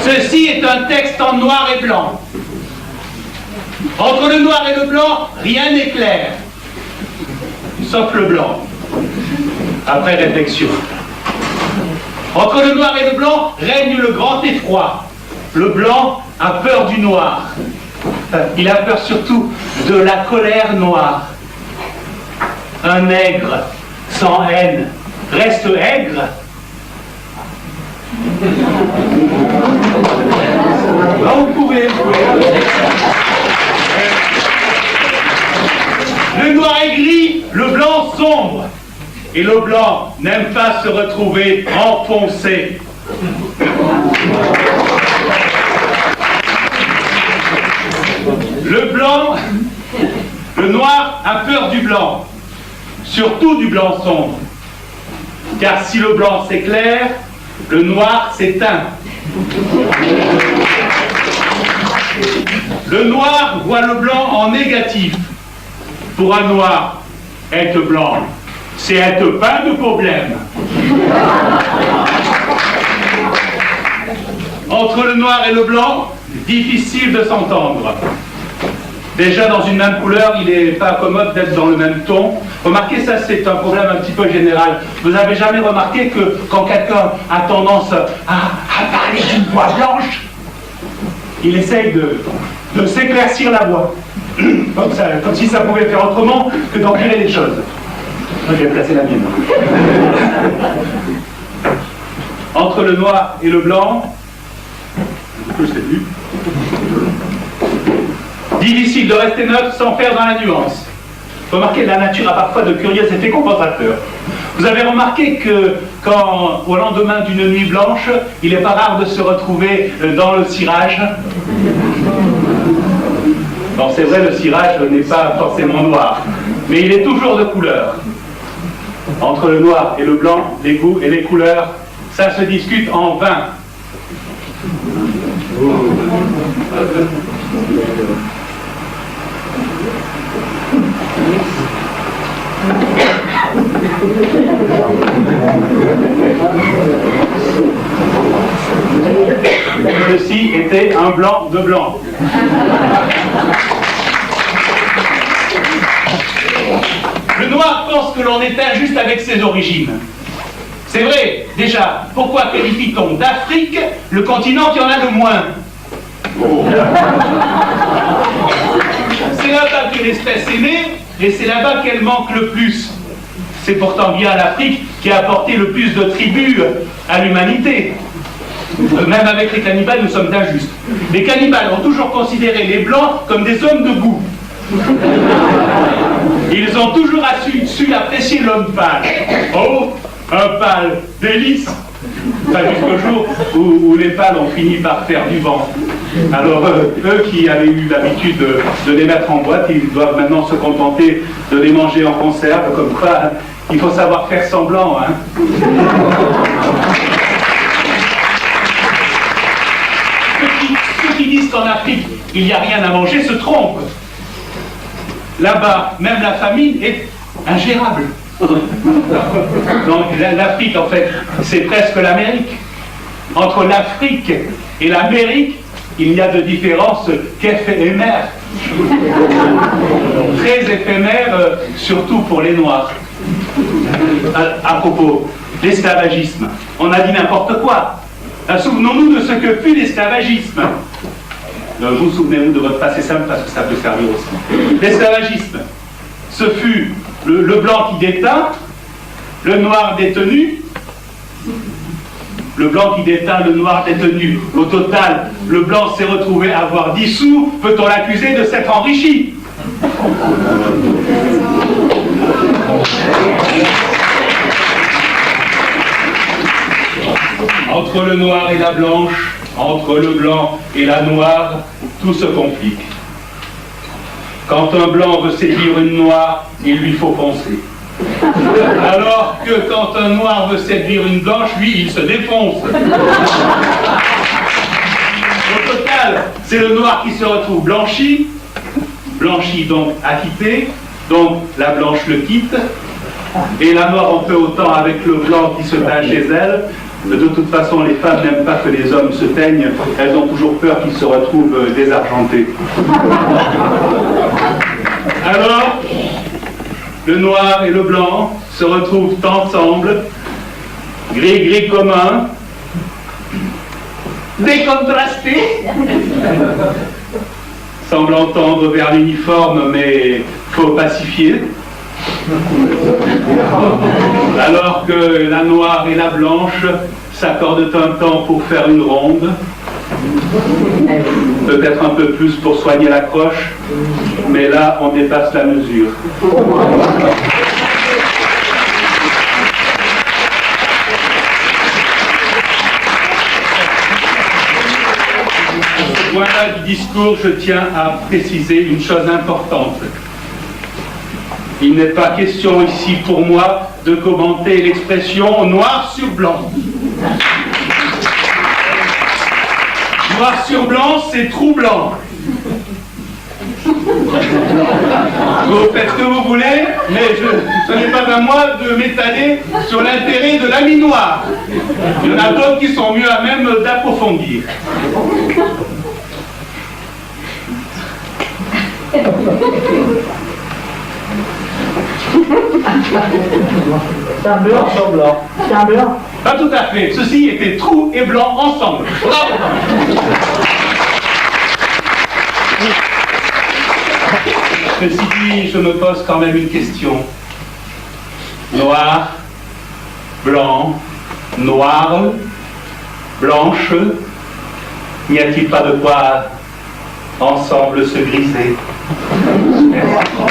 Ceci est un texte en noir et blanc. Entre le noir et le blanc, rien n'est clair. Sauf le blanc. Après réflexion. Entre le noir et le blanc règne le grand effroi. Le blanc a peur du noir. Il a peur surtout de la colère noire. Un nègre sans haine reste aigre. Là, vous pouvez. Le noir est gris, le blanc sombre. Et le blanc n'aime pas se retrouver enfoncé. Le noir a peur du blanc, surtout du blanc sombre. Car si le blanc s'éclaire, le noir s'éteint. Le noir voit le blanc en négatif. Pour un noir, être blanc, c'est être pas de problème. Entre le noir et le blanc, difficile de s'entendre. Déjà dans une même couleur, il n'est pas commode d'être dans le même ton. Remarquez, ça c'est un problème un petit peu général. Vous n'avez jamais remarqué que quand quelqu'un a tendance à parler d'une voix blanche, il essaye de s'éclaircir la voix. Comme si ça pouvait faire autrement que d'empirer les choses. Je vais placer la mienne. Entre le noir et le blanc, je sais plus. Difficile de rester neutre sans faire dans la nuance. Remarquez, la nature a parfois de curieux effets compensateurs. Vous avez remarqué que quand, au lendemain d'une nuit blanche, il n'est pas rare de se retrouver dans le cirage. Bon, c'est vrai, le cirage n'est pas forcément noir, mais il est toujours de couleur. Entre le noir et le blanc, les goûts et les couleurs, ça se discute en vain. Ceci était un blanc de blanc. Le noir pense que l'on est injuste avec ses origines. C'est vrai, déjà, pourquoi qualifie-t-on d'Afrique le continent qui en a le moins? C'est là-bas qu'une espèce est née, et c'est là-bas qu'elle manque le plus. C'est pourtant bien l'Afrique qui a apporté le plus de tribus à l'humanité. Même avec les cannibales, nous sommes injustes. Les cannibales ont toujours considéré les Blancs comme des hommes de goût. Ils ont toujours su apprécier l'homme pâle. Oh, un pâle délice. Enfin, jusqu'au jour où les pâles ont fini par faire du vent. Alors, eux qui avaient eu l'habitude de les mettre en boîte, ils doivent maintenant se contenter de les manger en conserve, comme quoi il faut savoir faire semblant, hein. Ceux qui disent qu'en Afrique, il n'y a rien à manger se trompent. Là-bas, même la famine est ingérable. Donc l'Afrique, en fait, c'est presque l'Amérique. Entre l'Afrique et l'Amérique, il n'y a de différence qu'éphémère. Très éphémère, surtout pour les Noirs. À propos, l'esclavagisme, on a dit n'importe quoi. Souvenons-nous de ce que fut l'esclavagisme. Vous souvenez-vous de votre passé simple parce que ça peut servir aussi. L'esclavagisme, ce fut le blanc qui détint, le noir détenu, le blanc qui détint, le noir détenu. Au total, le blanc s'est retrouvé à avoir 10 sous. Peut-on l'accuser de s'être enrichi? Entre le noir et la blanche, entre le blanc et la noire, tout se complique. Quand un blanc veut séduire une noire, il lui faut foncer. Alors que quand un noir veut séduire une blanche, lui, il se défonce. Au total, c'est le noir qui se retrouve blanchi, blanchi donc acquitté, donc la blanche le quitte, et la noire en fait autant avec le blanc qui se tint chez elle, De toute façon, les femmes n'aiment pas que les hommes se teignent, elles ont toujours peur qu'ils se retrouvent désargentés. Alors, le noir et le blanc se retrouvent ensemble, gris-gris commun, décontrasté, semblant tendre vers l'uniforme, mais faut pacifier. Alors que la noire et la blanche s'accordent un temps pour faire une ronde, peut-être un peu plus pour soigner la croche, mais là on dépasse la mesure. Voilà du discours, je tiens à préciser une chose importante. Il n'est pas question ici pour moi de commenter l'expression noir sur blanc. Noir sur blanc, c'est troublant. Vous faites ce que vous voulez, mais ce n'est pas à moi de m'étaler sur l'intérêt de l'ami noir. Il y en a d'autres qui sont mieux à même d'approfondir. C'est un blanc sur blanc. C'est un blanc. Pas tout à fait. Ceci était trou et blanc ensemble. Bravo. Ceci dit, je me pose quand même une question. Noir, blanc, noir, blanche, n'y a-t-il pas de quoi ensemble se griser? Merci.